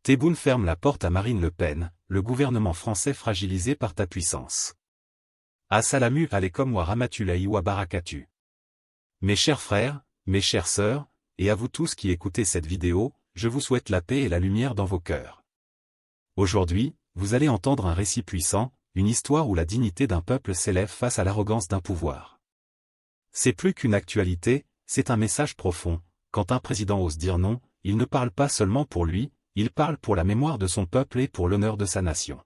Tebboune ferme la porte à Marine Le Pen, le gouvernement français fragilisé par ta puissance. Assalamu alaikum wa rahmatullahi wa barakatuh. Mes chers frères, mes chères sœurs, et à vous tous qui écoutez cette vidéo, je vous souhaite la paix et la lumière dans vos cœurs. Aujourd'hui, vous allez entendre un récit puissant, une histoire où la dignité d'un peuple s'élève face à l'arrogance d'un pouvoir. C'est plus qu'une actualité, c'est un message profond. Quand un président ose dire non, il ne parle pas seulement pour lui, il parle pour la mémoire de son peuple et pour l'honneur de sa nation.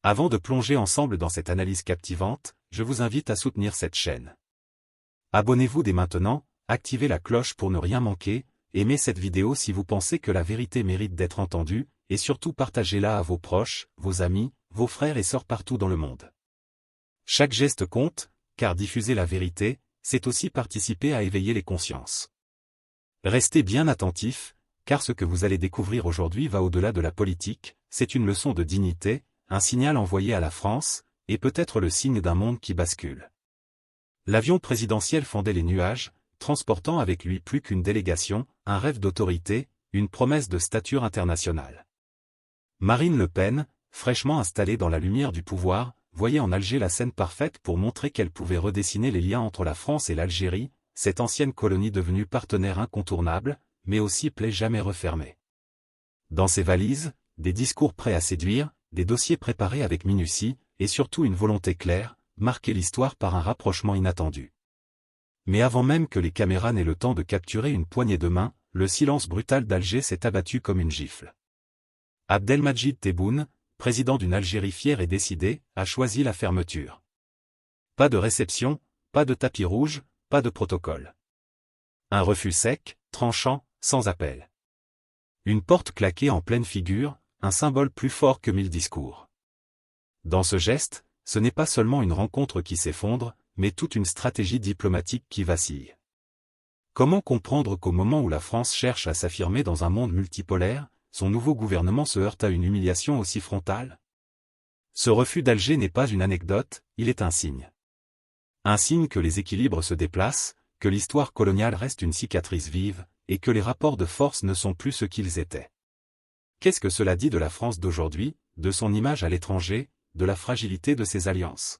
Avant de plonger ensemble dans cette analyse captivante, je vous invite à soutenir cette chaîne. Abonnez-vous dès maintenant, activez la cloche pour ne rien manquer, aimez cette vidéo si vous pensez que la vérité mérite d'être entendue, et surtout partagez-la à vos proches, vos amis, vos frères et sœurs partout dans le monde. Chaque geste compte, car diffuser la vérité, c'est aussi participer à éveiller les consciences. Restez bien attentifs, car ce que vous allez découvrir aujourd'hui va au-delà de la politique, c'est une leçon de dignité, un signal envoyé à la France, et peut-être le signe d'un monde qui bascule. L'avion présidentiel fendait les nuages, transportant avec lui plus qu'une délégation, un rêve d'autorité, une promesse de stature internationale. Marine Le Pen, fraîchement installée dans la lumière du pouvoir, voyait en Alger la scène parfaite pour montrer qu'elle pouvait redessiner les liens entre la France et l'Algérie, cette ancienne colonie devenue partenaire incontournable, mais aussi plaie jamais refermée. Dans ses valises, des discours prêts à séduire, des dossiers préparés avec minutie, et surtout une volonté claire, marquer l'histoire par un rapprochement inattendu. Mais avant même que les caméras n'aient le temps de capturer une poignée de main, le silence brutal d'Alger s'est abattu comme une gifle. Abdelmadjid Tebboune, président d'une Algérie fière et décidée, a choisi la fermeture. Pas de réception, pas de tapis rouge, pas de protocole. Un refus sec, tranchant, sans appel. Une porte claquée en pleine figure, un symbole plus fort que 1000 discours. Dans ce geste, ce n'est pas seulement une rencontre qui s'effondre, mais toute une stratégie diplomatique qui vacille. Comment comprendre qu'au moment où la France cherche à s'affirmer dans un monde multipolaire, son nouveau gouvernement se heurte à une humiliation aussi frontale? Ce refus d'Alger n'est pas une anecdote, il est un signe. Un signe que les équilibres se déplacent, que l'histoire coloniale reste une cicatrice vive, et que les rapports de force ne sont plus ce qu'ils étaient. Qu'est-ce que cela dit de la France d'aujourd'hui, de son image à l'étranger, de la fragilité de ses alliances?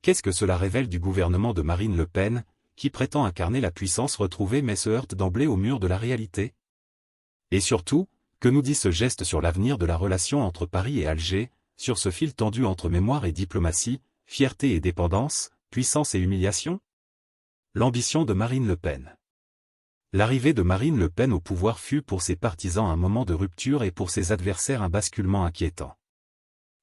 Qu'est-ce que cela révèle du gouvernement de Marine Le Pen, qui prétend incarner la puissance retrouvée mais se heurte d'emblée au mur de la réalité? Et surtout, que nous dit ce geste sur l'avenir de la relation entre Paris et Alger, sur ce fil tendu entre mémoire et diplomatie, fierté et dépendance, puissance et humiliation? L'ambition de Marine Le Pen. L'arrivée de Marine Le Pen au pouvoir fut pour ses partisans un moment de rupture et pour ses adversaires un basculement inquiétant.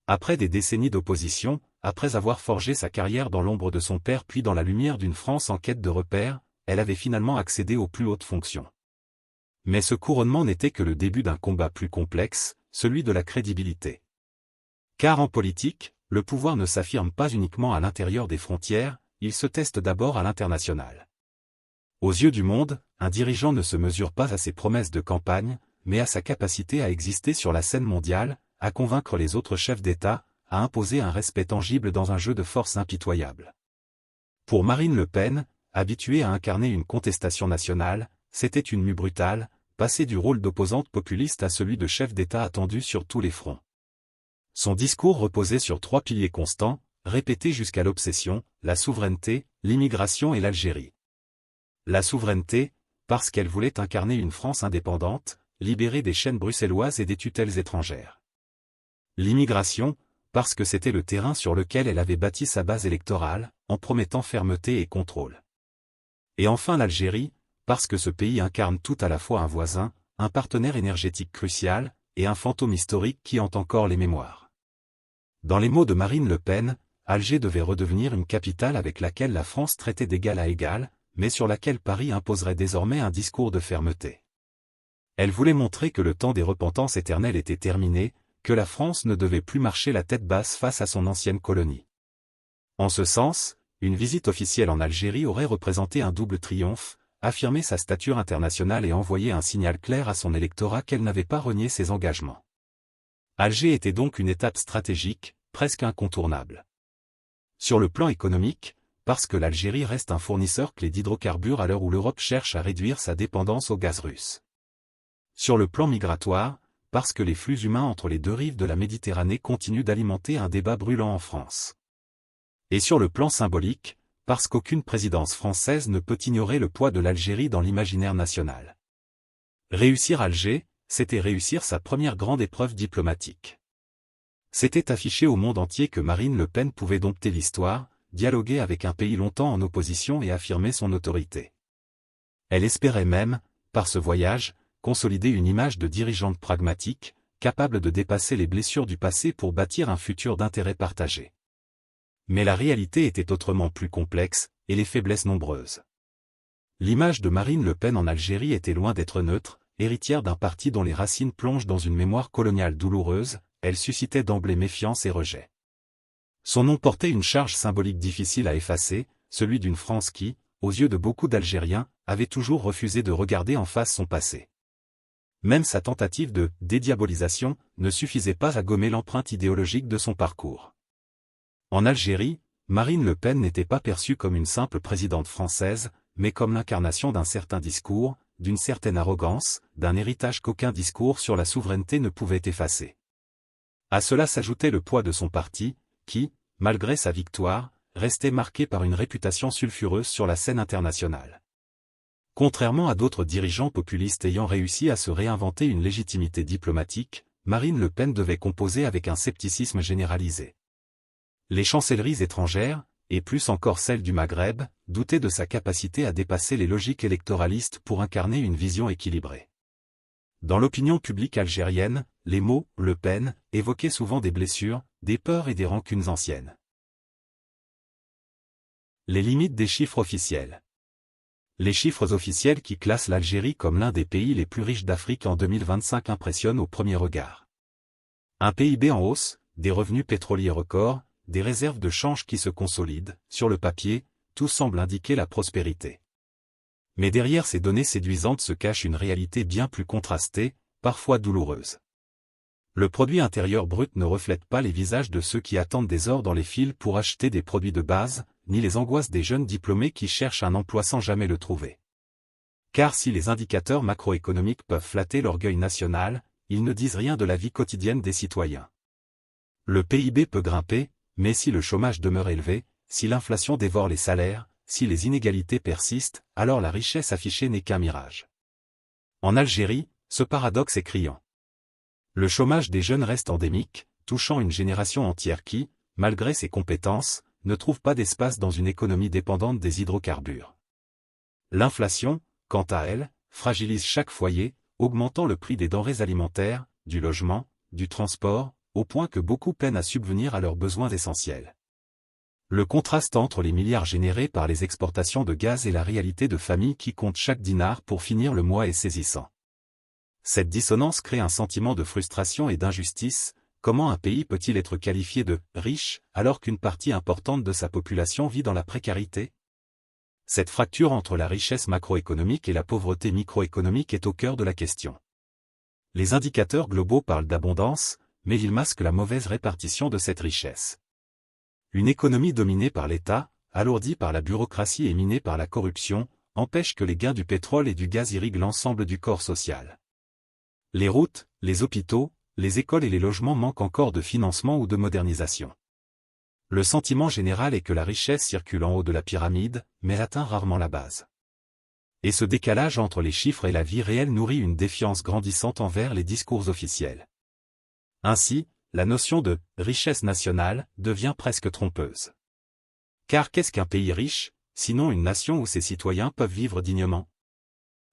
Après des décennies d'opposition, après avoir forgé sa carrière dans l'ombre de son père puis dans la lumière d'une France en quête de repères, elle avait finalement accédé aux plus hautes fonctions. Mais ce couronnement n'était que le début d'un combat plus complexe, celui de la crédibilité. Car en politique, le pouvoir ne s'affirme pas uniquement à l'intérieur des frontières, il se teste d'abord à l'international. Aux yeux du monde, un dirigeant ne se mesure pas à ses promesses de campagne, mais à sa capacité à exister sur la scène mondiale, à convaincre les autres chefs d'État, à imposer un respect tangible dans un jeu de force impitoyable. Pour Marine Le Pen, habituée à incarner une contestation nationale, c'était une mue brutale, passer du rôle d'opposante populiste à celui de chef d'État attendu sur tous les fronts. Son discours reposait sur 3 piliers constants, répétés jusqu'à l'obsession, la souveraineté, l'immigration et l'Algérie. La souveraineté, parce qu'elle voulait incarner une France indépendante, libérée des chaînes bruxelloises et des tutelles étrangères. L'immigration, parce que c'était le terrain sur lequel elle avait bâti sa base électorale, en promettant fermeté et contrôle. Et enfin l'Algérie, parce que ce pays incarne tout à la fois un voisin, un partenaire énergétique crucial, et un fantôme historique qui hante encore les mémoires. Dans les mots de Marine Le Pen, Alger devait redevenir une capitale avec laquelle la France traitait d'égal à égal, mais sur laquelle Paris imposerait désormais un discours de fermeté. Elle voulait montrer que le temps des repentances éternelles était terminé, que la France ne devait plus marcher la tête basse face à son ancienne colonie. En ce sens, une visite officielle en Algérie aurait représenté un double triomphe, affirmer sa stature internationale et envoyer un signal clair à son électorat qu'elle n'avait pas renié ses engagements. Alger était donc une étape stratégique, presque incontournable. Sur le plan économique, parce que l'Algérie reste un fournisseur clé d'hydrocarbures à l'heure où l'Europe cherche à réduire sa dépendance au gaz russe. Sur le plan migratoire, parce que les flux humains entre les deux rives de la Méditerranée continuent d'alimenter un débat brûlant en France. Et sur le plan symbolique, parce qu'aucune présidence française ne peut ignorer le poids de l'Algérie dans l'imaginaire national. Réussir Alger, c'était réussir sa première grande épreuve diplomatique. C'était afficher au monde entier que Marine Le Pen pouvait dompter l'histoire, dialoguer avec un pays longtemps en opposition et affirmer son autorité. Elle espérait même, par ce voyage, consolider une image de dirigeante pragmatique, capable de dépasser les blessures du passé pour bâtir un futur d'intérêt partagé. Mais la réalité était autrement plus complexe, et les faiblesses nombreuses. L'image de Marine Le Pen en Algérie était loin d'être neutre, héritière d'un parti dont les racines plongent dans une mémoire coloniale douloureuse, elle suscitait d'emblée méfiance et rejet. Son nom portait une charge symbolique difficile à effacer, celui d'une France qui, aux yeux de beaucoup d'Algériens, avait toujours refusé de regarder en face son passé. Même sa tentative de « dédiabolisation » ne suffisait pas à gommer l'empreinte idéologique de son parcours. En Algérie, Marine Le Pen n'était pas perçue comme une simple présidente française, mais comme l'incarnation d'un certain discours, d'une certaine arrogance, d'un héritage qu'aucun discours sur la souveraineté ne pouvait effacer. À cela s'ajoutait le poids de son parti, qui, malgré sa victoire, restait marqué par une réputation sulfureuse sur la scène internationale. Contrairement à d'autres dirigeants populistes ayant réussi à se réinventer une légitimité diplomatique, Marine Le Pen devait composer avec un scepticisme généralisé. Les chancelleries étrangères, et plus encore celles du Maghreb, doutaient de sa capacité à dépasser les logiques électoralistes pour incarner une vision équilibrée. Dans l'opinion publique algérienne, les mots « Le Pen » évoquaient souvent des blessures, des peurs et des rancunes anciennes. Les limites des chiffres officiels. Les chiffres officiels qui classent l'Algérie comme l'un des pays les plus riches d'Afrique en 2025 impressionnent au premier regard. Un PIB en hausse, des revenus pétroliers records, des réserves de change qui se consolident, sur le papier, tout semble indiquer la prospérité. Mais derrière ces données séduisantes se cache une réalité bien plus contrastée, parfois douloureuse. Le produit intérieur brut ne reflète pas les visages de ceux qui attendent des heures dans les files pour acheter des produits de base, ni les angoisses des jeunes diplômés qui cherchent un emploi sans jamais le trouver. Car si les indicateurs macroéconomiques peuvent flatter l'orgueil national, ils ne disent rien de la vie quotidienne des citoyens. Le PIB peut grimper, mais si le chômage demeure élevé, si l'inflation dévore les salaires, si les inégalités persistent, alors la richesse affichée n'est qu'un mirage. En Algérie, ce paradoxe est criant. Le chômage des jeunes reste endémique, touchant une génération entière qui, malgré ses compétences, ne trouve pas d'espace dans une économie dépendante des hydrocarbures. L'inflation, quant à elle, fragilise chaque foyer, augmentant le prix des denrées alimentaires, du logement, du transport, au point que beaucoup peinent à subvenir à leurs besoins essentiels. Le contraste entre les milliards générés par les exportations de gaz et la réalité de familles qui comptent chaque dinar pour finir le mois est saisissant. Cette dissonance crée un sentiment de frustration et d'injustice. Comment un pays peut-il être qualifié de « riche » alors qu'une partie importante de sa population vit dans la précarité? Cette fracture entre la richesse macroéconomique et la pauvreté microéconomique est au cœur de la question. Les indicateurs globaux parlent d'abondance, mais ils masquent la mauvaise répartition de cette richesse. Une économie dominée par l'État, alourdie par la bureaucratie et minée par la corruption, empêche que les gains du pétrole et du gaz irriguent l'ensemble du corps social. Les routes, les hôpitaux, les écoles et les logements manquent encore de financement ou de modernisation. Le sentiment général est que la richesse circule en haut de la pyramide, mais atteint rarement la base. Et ce décalage entre les chiffres et la vie réelle nourrit une défiance grandissante envers les discours officiels. Ainsi, la notion de « richesse nationale » devient presque trompeuse. Car qu'est-ce qu'un pays riche, sinon une nation où ses citoyens peuvent vivre dignement?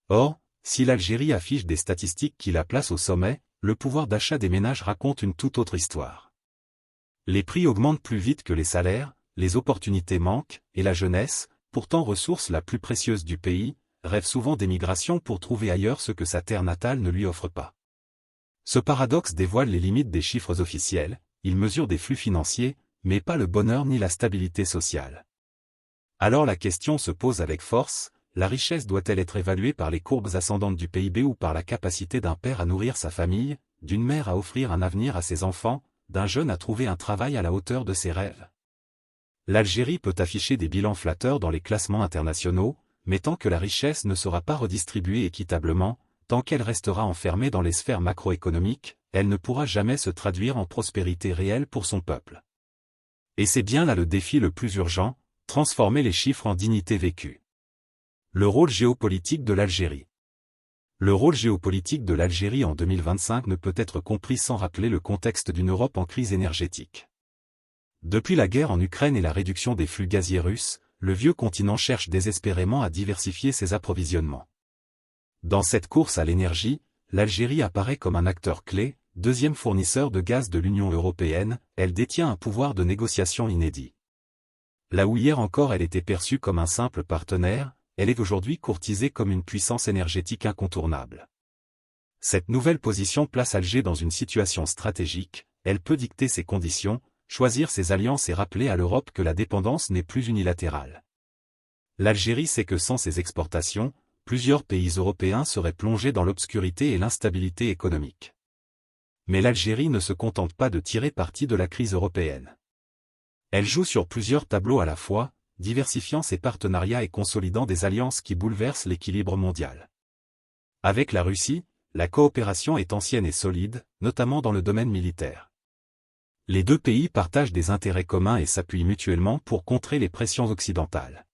Or, si l'Algérie affiche des statistiques qui la placent au sommet, le pouvoir d'achat des ménages raconte une toute autre histoire. Les prix augmentent plus vite que les salaires, les opportunités manquent, et la jeunesse, pourtant ressource la plus précieuse du pays, rêve souvent d'émigration pour trouver ailleurs ce que sa terre natale ne lui offre pas. Ce paradoxe dévoile les limites des chiffres officiels, il mesure des flux financiers, mais pas le bonheur ni la stabilité sociale. Alors la question se pose avec force, la richesse doit-elle être évaluée par les courbes ascendantes du PIB ou par la capacité d'un père à nourrir sa famille, d'une mère à offrir un avenir à ses enfants, d'un jeune à trouver un travail à la hauteur de ses rêves? L'Algérie peut afficher des bilans flatteurs dans les classements internationaux, mais tant que la richesse ne sera pas redistribuée équitablement, tant qu'elle restera enfermée dans les sphères macroéconomiques, elle ne pourra jamais se traduire en prospérité réelle pour son peuple. Et c'est bien là le défi le plus urgent, transformer les chiffres en dignité vécue. Le rôle géopolitique de l'Algérie. Le rôle géopolitique de l'Algérie en 2025 ne peut être compris sans rappeler le contexte d'une Europe en crise énergétique. Depuis la guerre en Ukraine et la réduction des flux gaziers russes, le vieux continent cherche désespérément à diversifier ses approvisionnements. Dans cette course à l'énergie, l'Algérie apparaît comme un acteur clé, deuxième fournisseur de gaz de l'Union européenne, elle détient un pouvoir de négociation inédit. Là où hier encore elle était perçue comme un simple partenaire, elle est aujourd'hui courtisée comme une puissance énergétique incontournable. Cette nouvelle position place Alger dans une situation stratégique, elle peut dicter ses conditions, choisir ses alliances et rappeler à l'Europe que la dépendance n'est plus unilatérale. L'Algérie sait que sans ses exportations, plusieurs pays européens seraient plongés dans l'obscurité et l'instabilité économique. Mais l'Algérie ne se contente pas de tirer parti de la crise européenne. Elle joue sur plusieurs tableaux à la fois, diversifiant ses partenariats et consolidant des alliances qui bouleversent l'équilibre mondial. Avec la Russie, la coopération est ancienne et solide, notamment dans le domaine militaire. Les deux pays partagent des intérêts communs et s'appuient mutuellement pour contrer les pressions occidentales.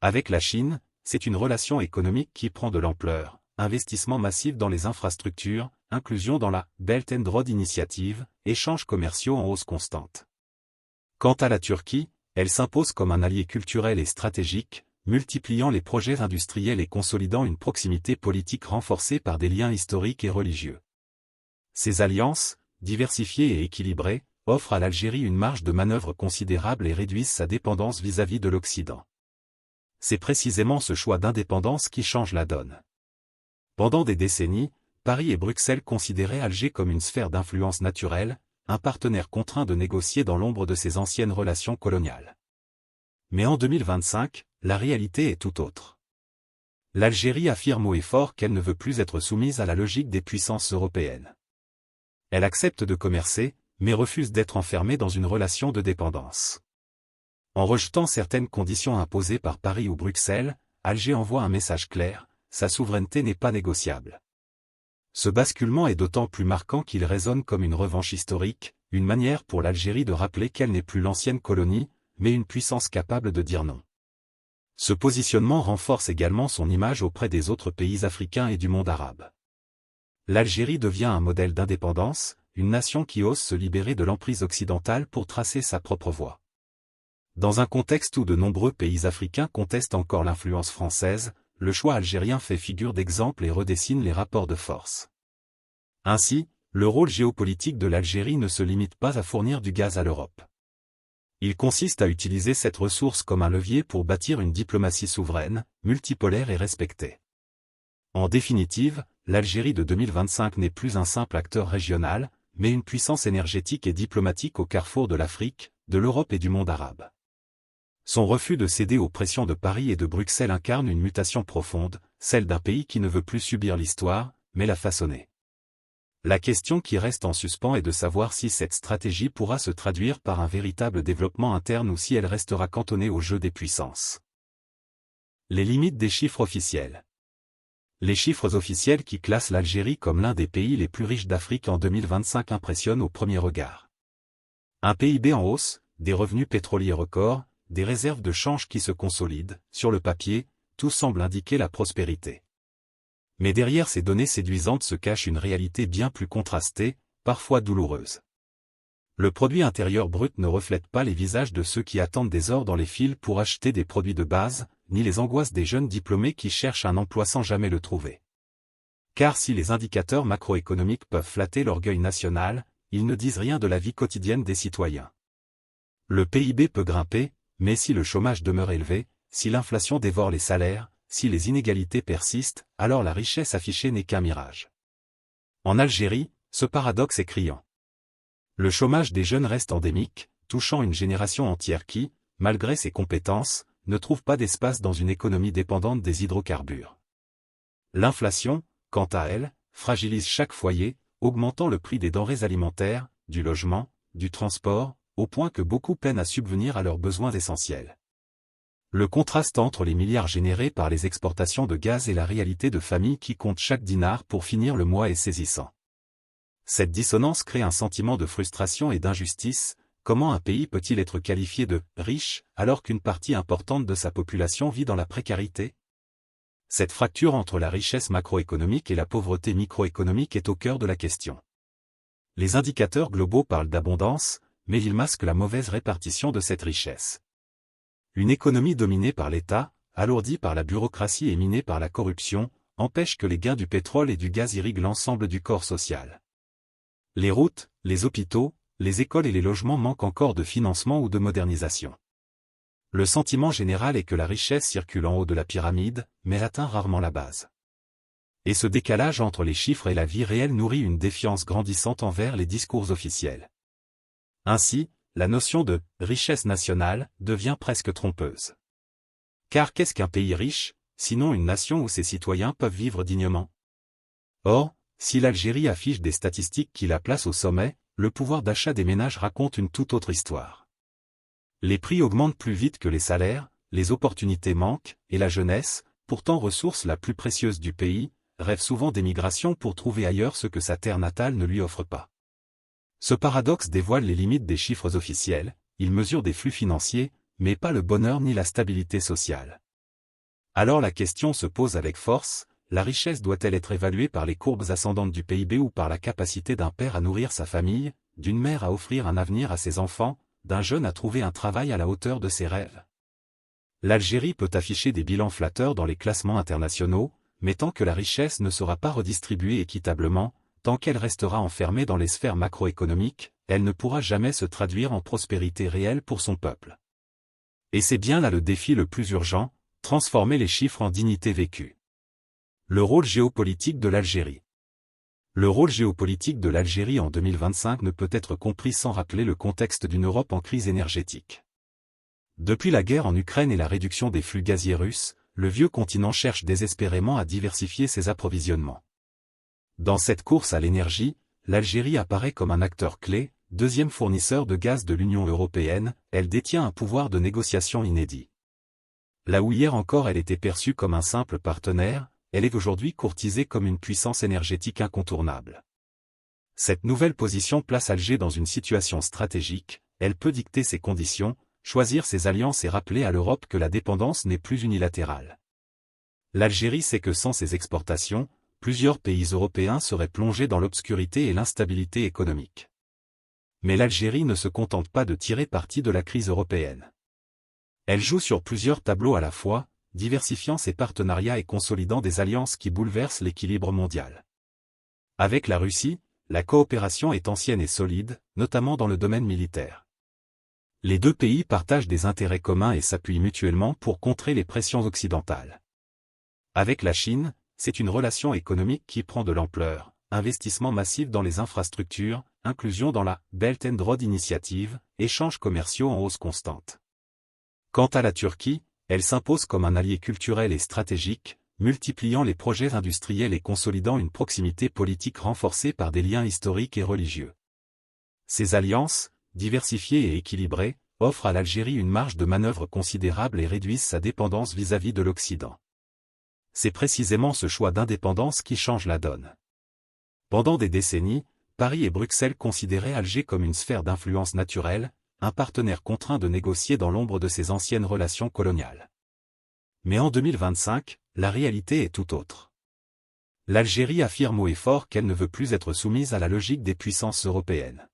Avec la Chine, c'est une relation économique qui prend de l'ampleur, investissement massif dans les infrastructures, inclusion dans la Belt and Road Initiative, échanges commerciaux en hausse constante. Quant à la Turquie, elle s'impose comme un allié culturel et stratégique, multipliant les projets industriels et consolidant une proximité politique renforcée par des liens historiques et religieux. Ces alliances, diversifiées et équilibrées, offrent à l'Algérie une marge de manœuvre considérable et réduisent sa dépendance vis-à-vis de l'Occident. C'est précisément ce choix d'indépendance qui change la donne. Pendant des décennies, Paris et Bruxelles considéraient Alger comme une sphère d'influence naturelle, un partenaire contraint de négocier dans l'ombre de ses anciennes relations coloniales. Mais en 2025, la réalité est tout autre. L'Algérie affirme haut et fort qu'elle ne veut plus être soumise à la logique des puissances européennes. Elle accepte de commercer, mais refuse d'être enfermée dans une relation de dépendance. En rejetant certaines conditions imposées par Paris ou Bruxelles, Alger envoie un message clair, sa souveraineté n'est pas négociable. Ce basculement est d'autant plus marquant qu'il résonne comme une revanche historique, une manière pour l'Algérie de rappeler qu'elle n'est plus l'ancienne colonie, mais une puissance capable de dire non. Ce positionnement renforce également son image auprès des autres pays africains et du monde arabe. L'Algérie devient un modèle d'indépendance, une nation qui ose se libérer de l'emprise occidentale pour tracer sa propre voie. Dans un contexte où de nombreux pays africains contestent encore l'influence française, le choix algérien fait figure d'exemple et redessine les rapports de force. Ainsi, le rôle géopolitique de l'Algérie ne se limite pas à fournir du gaz à l'Europe. Il consiste à utiliser cette ressource comme un levier pour bâtir une diplomatie souveraine, multipolaire et respectée. En définitive, l'Algérie de 2025 n'est plus un simple acteur régional, mais une puissance énergétique et diplomatique au carrefour de l'Afrique, de l'Europe et du monde arabe. Son refus de céder aux pressions de Paris et de Bruxelles incarne une mutation profonde, celle d'un pays qui ne veut plus subir l'histoire, mais la façonner. La question qui reste en suspens est de savoir si cette stratégie pourra se traduire par un véritable développement interne ou si elle restera cantonnée au jeu des puissances. Les limites des chiffres officiels. Les chiffres officiels qui classent l'Algérie comme l'un des pays les plus riches d'Afrique en 2025 impressionnent au premier regard. Un PIB en hausse, des revenus pétroliers records, des réserves de change qui se consolident, sur le papier, tout semble indiquer la prospérité. Mais derrière ces données séduisantes se cache une réalité bien plus contrastée, parfois douloureuse. Le produit intérieur brut ne reflète pas les visages de ceux qui attendent des heures dans les files pour acheter des produits de base, ni les angoisses des jeunes diplômés qui cherchent un emploi sans jamais le trouver. Car si les indicateurs macroéconomiques peuvent flatter l'orgueil national, ils ne disent rien de la vie quotidienne des citoyens. Le PIB peut grimper, mais si le chômage demeure élevé, si l'inflation dévore les salaires, si les inégalités persistent, alors la richesse affichée n'est qu'un mirage. En Algérie, ce paradoxe est criant. Le chômage des jeunes reste endémique, touchant une génération entière qui, malgré ses compétences, ne trouve pas d'espace dans une économie dépendante des hydrocarbures. L'inflation, quant à elle, fragilise chaque foyer, augmentant le prix des denrées alimentaires, du logement, du transport, au point que beaucoup peinent à subvenir à leurs besoins essentiels. Le contraste entre les milliards générés par les exportations de gaz et la réalité de familles qui comptent chaque dinar pour finir le mois est saisissant. Cette dissonance crée un sentiment de frustration et d'injustice. Comment un pays peut-il être qualifié de « riche » alors qu'une partie importante de sa population vit dans la précarité? Cette fracture entre la richesse macroéconomique et la pauvreté microéconomique est au cœur de la question. Les indicateurs globaux parlent d'abondance, mais ils masquent la mauvaise répartition de cette richesse. Une économie dominée par l'État, alourdie par la bureaucratie et minée par la corruption, empêche que les gains du pétrole et du gaz irriguent l'ensemble du corps social. Les routes, les hôpitaux, les écoles et les logements manquent encore de financement ou de modernisation. Le sentiment général est que la richesse circule en haut de la pyramide, mais atteint rarement la base. Et ce décalage entre les chiffres et la vie réelle nourrit une défiance grandissante envers les discours officiels. Ainsi, la notion de « richesse nationale » devient presque trompeuse. Car qu'est-ce qu'un pays riche, sinon une nation où ses citoyens peuvent vivre dignement? Or, si l'Algérie affiche des statistiques qui la placent au sommet, le pouvoir d'achat des ménages raconte une toute autre histoire. Les prix augmentent plus vite que les salaires, les opportunités manquent, et la jeunesse, pourtant ressource la plus précieuse du pays, rêve souvent d'émigration pour trouver ailleurs ce que sa terre natale ne lui offre pas. Ce paradoxe dévoile les limites des chiffres officiels, il mesure des flux financiers, mais pas le bonheur ni la stabilité sociale. Alors la question se pose avec force, la richesse doit-elle être évaluée par les courbes ascendantes du PIB ou par la capacité d'un père à nourrir sa famille, d'une mère à offrir un avenir à ses enfants, d'un jeune à trouver un travail à la hauteur de ses rêves? L'Algérie peut afficher des bilans flatteurs dans les classements internationaux, mais tant que la richesse ne sera pas redistribuée équitablement, tant qu'elle restera enfermée dans les sphères macroéconomiques, elle ne pourra jamais se traduire en prospérité réelle pour son peuple. Et c'est bien là le défi le plus urgent, transformer les chiffres en dignité vécue. Le rôle géopolitique de l'Algérie. Le rôle géopolitique de l'Algérie en 2025 ne peut être compris sans rappeler le contexte d'une Europe en crise énergétique. Depuis la guerre en Ukraine et la réduction des flux gaziers russes, le vieux continent cherche désespérément à diversifier ses approvisionnements. Dans cette course à l'énergie, l'Algérie apparaît comme un acteur clé, deuxième fournisseur de gaz de l'Union européenne, elle détient un pouvoir de négociation inédit. Là où hier encore elle était perçue comme un simple partenaire, elle est aujourd'hui courtisée comme une puissance énergétique incontournable. Cette nouvelle position place Alger dans une situation stratégique, elle peut dicter ses conditions, choisir ses alliances et rappeler à l'Europe que la dépendance n'est plus unilatérale. L'Algérie sait que sans ses exportations, plusieurs pays européens seraient plongés dans l'obscurité et l'instabilité économique. Mais l'Algérie ne se contente pas de tirer parti de la crise européenne. Elle joue sur plusieurs tableaux à la fois, diversifiant ses partenariats et consolidant des alliances qui bouleversent l'équilibre mondial. Avec la Russie, la coopération est ancienne et solide, notamment dans le domaine militaire. Les deux pays partagent des intérêts communs et s'appuient mutuellement pour contrer les pressions occidentales. Avec la Chine, c'est une relation économique qui prend de l'ampleur, investissement massif dans les infrastructures, inclusion dans la Belt and Road Initiative, échanges commerciaux en hausse constante. Quant à la Turquie, elle s'impose comme un allié culturel et stratégique, multipliant les projets industriels et consolidant une proximité politique renforcée par des liens historiques et religieux. Ces alliances, diversifiées et équilibrées, offrent à l'Algérie une marge de manœuvre considérable et réduisent sa dépendance vis-à-vis de l'Occident. C'est précisément ce choix d'indépendance qui change la donne. Pendant des décennies, Paris et Bruxelles considéraient Alger comme une sphère d'influence naturelle, un partenaire contraint de négocier dans l'ombre de ses anciennes relations coloniales. Mais en 2025, la réalité est tout autre. L'Algérie affirme haut et fort qu'elle ne veut plus être soumise à la logique des puissances européennes.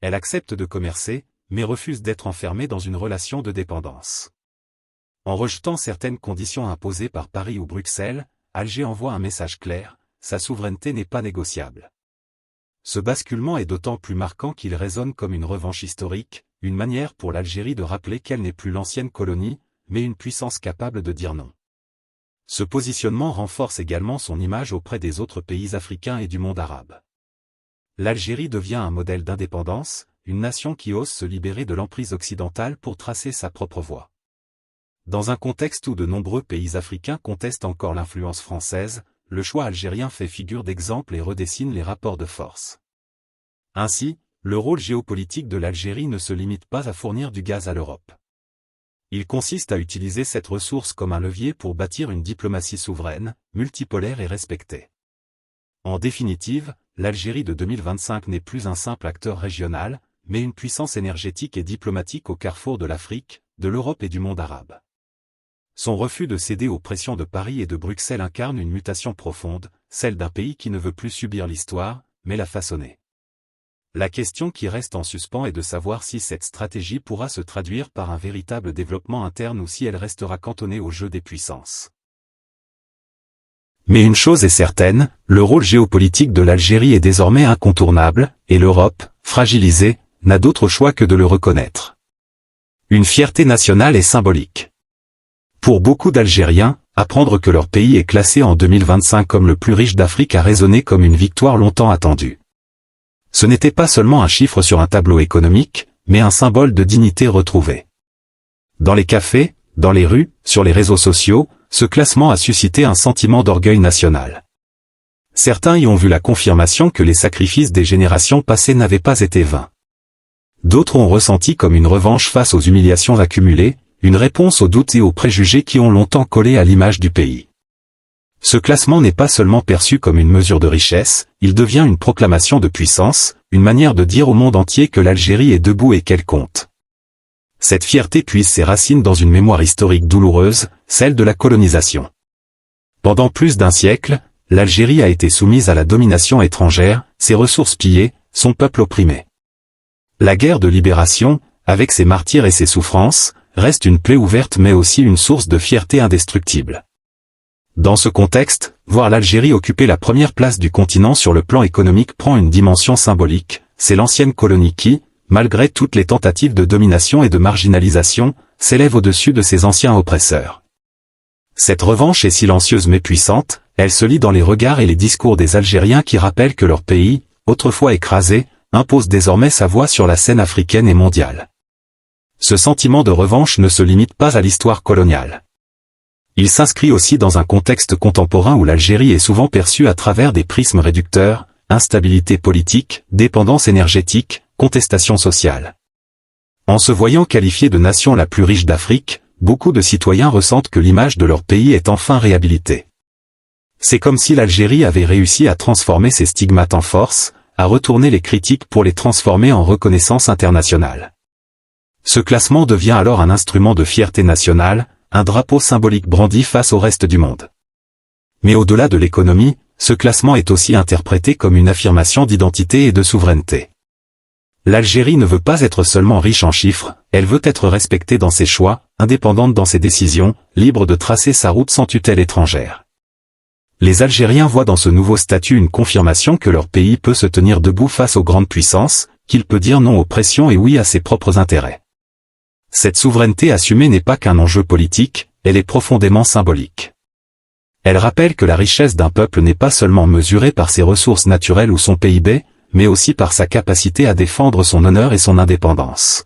Elle accepte de commercer, mais refuse d'être enfermée dans une relation de dépendance. En rejetant certaines conditions imposées par Paris ou Bruxelles, Alger envoie un message clair, sa souveraineté n'est pas négociable. Ce basculement est d'autant plus marquant qu'il résonne comme une revanche historique, une manière pour l'Algérie de rappeler qu'elle n'est plus l'ancienne colonie, mais une puissance capable de dire non. Ce positionnement renforce également son image auprès des autres pays africains et du monde arabe. L'Algérie devient un modèle d'indépendance, une nation qui ose se libérer de l'emprise occidentale pour tracer sa propre voie. Dans un contexte où de nombreux pays africains contestent encore l'influence française, le choix algérien fait figure d'exemple et redessine les rapports de force. Ainsi, le rôle géopolitique de l'Algérie ne se limite pas à fournir du gaz à l'Europe. Il consiste à utiliser cette ressource comme un levier pour bâtir une diplomatie souveraine, multipolaire et respectée. En définitive, l'Algérie de 2025 n'est plus un simple acteur régional, mais une puissance énergétique et diplomatique au carrefour de l'Afrique, de l'Europe et du monde arabe. Son refus de céder aux pressions de Paris et de Bruxelles incarne une mutation profonde, celle d'un pays qui ne veut plus subir l'histoire, mais la façonner. La question qui reste en suspens est de savoir si cette stratégie pourra se traduire par un véritable développement interne ou si elle restera cantonnée au jeu des puissances. Mais une chose est certaine, le rôle géopolitique de l'Algérie est désormais incontournable, et l'Europe, fragilisée, n'a d'autre choix que de le reconnaître. Une fierté nationale et symbolique. Pour beaucoup d'Algériens, apprendre que leur pays est classé en 2025 comme le plus riche d'Afrique a résonné comme une victoire longtemps attendue. Ce n'était pas seulement un chiffre sur un tableau économique, mais un symbole de dignité retrouvée. Dans les cafés, dans les rues, sur les réseaux sociaux, ce classement a suscité un sentiment d'orgueil national. Certains y ont vu la confirmation que les sacrifices des générations passées n'avaient pas été vains. D'autres ont ressenti comme une revanche face aux humiliations accumulées, une réponse aux doutes et aux préjugés qui ont longtemps collé à l'image du pays. Ce classement n'est pas seulement perçu comme une mesure de richesse, il devient une proclamation de puissance, une manière de dire au monde entier que l'Algérie est debout et qu'elle compte. Cette fierté puise ses racines dans une mémoire historique douloureuse, celle de la colonisation. Pendant plus d'un siècle, l'Algérie a été soumise à la domination étrangère, ses ressources pillées, son peuple opprimé. La guerre de libération, avec ses martyrs et ses souffrances, reste une plaie ouverte mais aussi une source de fierté indestructible. Dans ce contexte, voir l'Algérie occuper la première place du continent sur le plan économique prend une dimension symbolique, c'est l'ancienne colonie qui, malgré toutes les tentatives de domination et de marginalisation, s'élève au-dessus de ses anciens oppresseurs. Cette revanche est silencieuse mais puissante, elle se lit dans les regards et les discours des Algériens qui rappellent que leur pays, autrefois écrasé, impose désormais sa voix sur la scène africaine et mondiale. Ce sentiment de revanche ne se limite pas à l'histoire coloniale. Il s'inscrit aussi dans un contexte contemporain où l'Algérie est souvent perçue à travers des prismes réducteurs, instabilité politique, dépendance énergétique, contestation sociale. En se voyant qualifiée de nation la plus riche d'Afrique, beaucoup de citoyens ressentent que l'image de leur pays est enfin réhabilitée. C'est comme si l'Algérie avait réussi à transformer ses stigmates en force, à retourner les critiques pour les transformer en reconnaissance internationale. Ce classement devient alors un instrument de fierté nationale, un drapeau symbolique brandi face au reste du monde. Mais au-delà de l'économie, ce classement est aussi interprété comme une affirmation d'identité et de souveraineté. L'Algérie ne veut pas être seulement riche en chiffres, elle veut être respectée dans ses choix, indépendante dans ses décisions, libre de tracer sa route sans tutelle étrangère. Les Algériens voient dans ce nouveau statut une confirmation que leur pays peut se tenir debout face aux grandes puissances, qu'il peut dire non aux pressions et oui à ses propres intérêts. Cette souveraineté assumée n'est pas qu'un enjeu politique, elle est profondément symbolique. Elle rappelle que la richesse d'un peuple n'est pas seulement mesurée par ses ressources naturelles ou son PIB, mais aussi par sa capacité à défendre son honneur et son indépendance.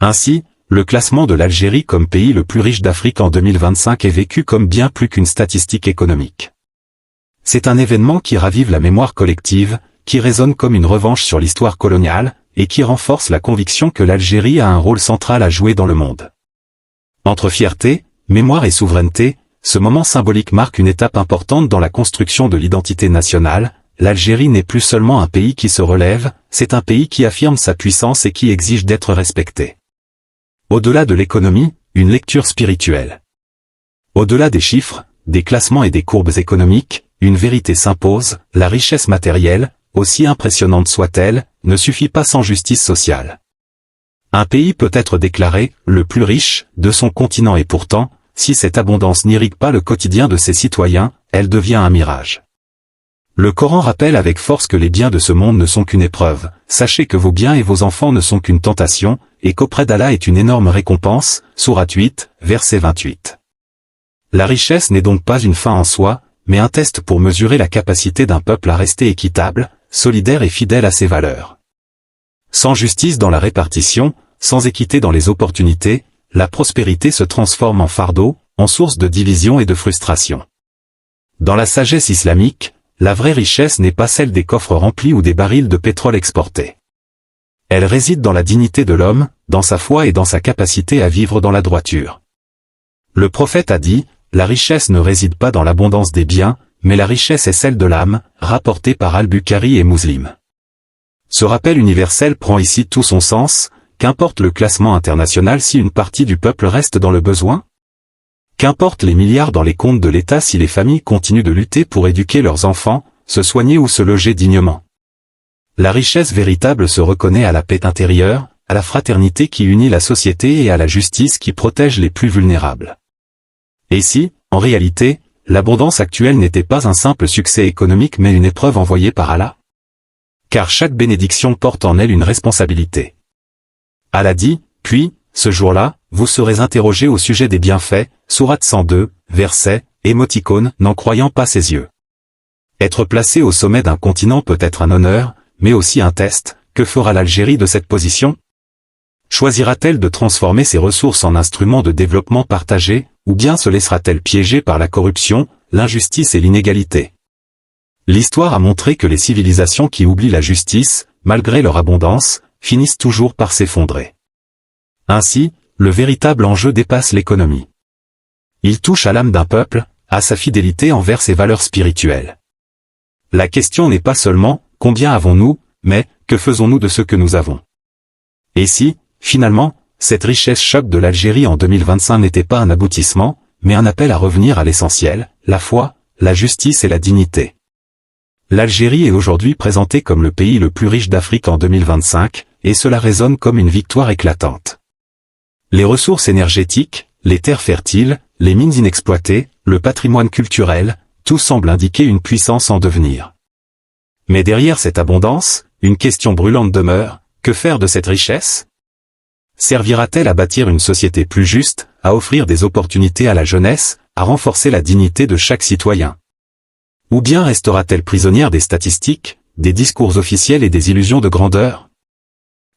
Ainsi, le classement de l'Algérie comme pays le plus riche d'Afrique en 2025 est vécu comme bien plus qu'une statistique économique. C'est un événement qui ravive la mémoire collective, qui résonne comme une revanche sur l'histoire coloniale, et qui renforce la conviction que l'Algérie a un rôle central à jouer dans le monde. Entre fierté, mémoire et souveraineté, ce moment symbolique marque une étape importante dans la construction de l'identité nationale. L'Algérie n'est plus seulement un pays qui se relève, c'est un pays qui affirme sa puissance et qui exige d'être respecté. Au-delà de l'économie, une lecture spirituelle. Au-delà des chiffres, des classements et des courbes économiques, une vérité s'impose, la richesse matérielle, aussi impressionnante soit-elle, ne suffit pas sans justice sociale. Un pays peut être déclaré le plus riche de son continent et pourtant, si cette abondance n'irrigue pas le quotidien de ses citoyens, elle devient un mirage. Le Coran rappelle avec force que les biens de ce monde ne sont qu'une épreuve, sachez que vos biens et vos enfants ne sont qu'une tentation, et qu'auprès d'Allah est une énorme récompense, Sourate 8, verset 28. La richesse n'est donc pas une fin en soi, mais un test pour mesurer la capacité d'un peuple à rester équitable, solidaire et fidèle à ses valeurs. Sans justice dans la répartition, sans équité dans les opportunités, la prospérité se transforme en fardeau, en source de division et de frustration. Dans la sagesse islamique, la vraie richesse n'est pas celle des coffres remplis ou des barils de pétrole exportés. Elle réside dans la dignité de l'homme, dans sa foi et dans sa capacité à vivre dans la droiture. Le prophète a dit, « La richesse ne réside pas dans l'abondance des biens, mais la richesse est celle de l'âme », rapporté par Al-Bukhari et Muslim. Ce rappel universel prend ici tout son sens, qu'importe le classement international si une partie du peuple reste dans le besoin? Qu'importe les milliards dans les comptes de l'État si les familles continuent de lutter pour éduquer leurs enfants, se soigner ou se loger dignement? La richesse véritable se reconnaît à la paix intérieure, à la fraternité qui unit la société et à la justice qui protège les plus vulnérables. Et si, en réalité, l'abondance actuelle n'était pas un simple succès économique mais une épreuve envoyée par Allah? Car chaque bénédiction porte en elle une responsabilité. Allah dit, puis, ce jour-là, vous serez interrogés au sujet des bienfaits, sourate 102, verset, émoticône, n'en croyant pas ses yeux. Être placé au sommet d'un continent peut être un honneur, mais aussi un test. Que fera l'Algérie de cette position? Choisira-t-elle de transformer ses ressources en instruments de développement partagé, ou bien se laissera-t-elle piéger par la corruption, l'injustice et l'inégalité? L'histoire a montré que les civilisations qui oublient la justice, malgré leur abondance, finissent toujours par s'effondrer. Ainsi, le véritable enjeu dépasse l'économie. Il touche à l'âme d'un peuple, à sa fidélité envers ses valeurs spirituelles. La question n'est pas seulement « combien avons-nous ?», mais « que faisons-nous de ce que nous avons ?» Et si, finalement, cette richesse choc de l'Algérie en 2025 n'était pas un aboutissement, mais un appel à revenir à l'essentiel, la foi, la justice et la dignité. L'Algérie est aujourd'hui présentée comme le pays le plus riche d'Afrique en 2025, et cela résonne comme une victoire éclatante. Les ressources énergétiques, les terres fertiles, les mines inexploitées, le patrimoine culturel, tout semble indiquer une puissance en devenir. Mais derrière cette abondance, une question brûlante demeure, que faire de cette richesse? Servira-t-elle à bâtir une société plus juste, à offrir des opportunités à la jeunesse, à renforcer la dignité de chaque citoyen? Ou bien restera-t-elle prisonnière des statistiques, des discours officiels et des illusions de grandeur?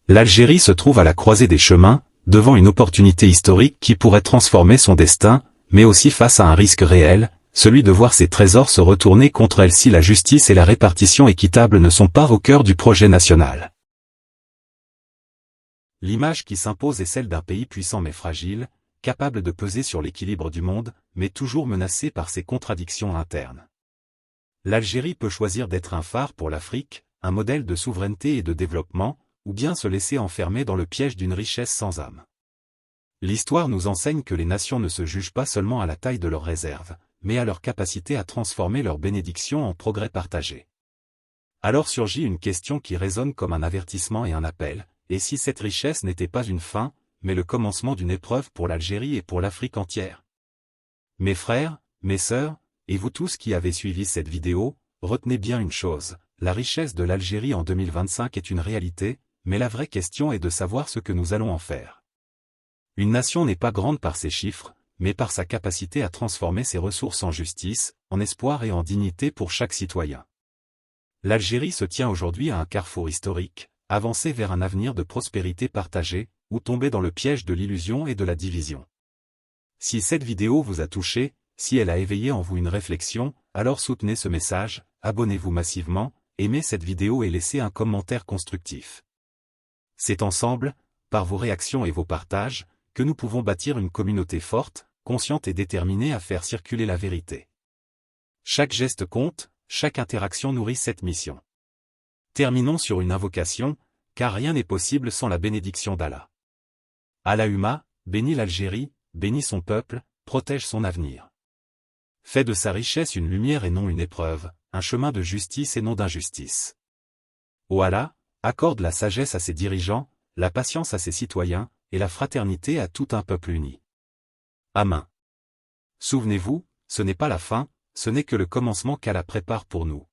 L'Algérie se trouve à la croisée des chemins, devant une opportunité historique qui pourrait transformer son destin, mais aussi face à un risque réel, celui de voir ses trésors se retourner contre elle si la justice et la répartition équitable ne sont pas au cœur du projet national. L'image qui s'impose est celle d'un pays puissant mais fragile, capable de peser sur l'équilibre du monde, mais toujours menacé par ses contradictions internes. L'Algérie peut choisir d'être un phare pour l'Afrique, un modèle de souveraineté et de développement, ou bien se laisser enfermer dans le piège d'une richesse sans âme. L'histoire nous enseigne que les nations ne se jugent pas seulement à la taille de leurs réserves, mais à leur capacité à transformer leurs bénédictions en progrès partagé. Alors surgit une question qui résonne comme un avertissement et un appel, et si cette richesse n'était pas une fin, mais le commencement d'une épreuve pour l'Algérie et pour l'Afrique entière? Mes frères, mes sœurs, et vous tous qui avez suivi cette vidéo, retenez bien une chose, la richesse de l'Algérie en 2025 est une réalité, mais la vraie question est de savoir ce que nous allons en faire. Une nation n'est pas grande par ses chiffres, mais par sa capacité à transformer ses ressources en justice, en espoir et en dignité pour chaque citoyen. L'Algérie se tient aujourd'hui à un carrefour historique, avancer vers un avenir de prospérité partagée, ou tomber dans le piège de l'illusion et de la division. Si cette vidéo vous a touché, si elle a éveillé en vous une réflexion, alors soutenez ce message, abonnez-vous massivement, aimez cette vidéo et laissez un commentaire constructif. C'est ensemble, par vos réactions et vos partages, que nous pouvons bâtir une communauté forte, consciente et déterminée à faire circuler la vérité. Chaque geste compte, chaque interaction nourrit cette mission. Terminons sur une invocation, car rien n'est possible sans la bénédiction d'Allah. Allahumma, bénis l'Algérie, bénis son peuple, protège son avenir. Fais de sa richesse une lumière et non une épreuve, un chemin de justice et non d'injustice. Ô Allah, accorde la sagesse à ses dirigeants, la patience à ses citoyens, et la fraternité à tout un peuple uni. Amen. Souvenez-vous, ce n'est pas la fin, ce n'est que le commencement qu'Allah prépare pour nous.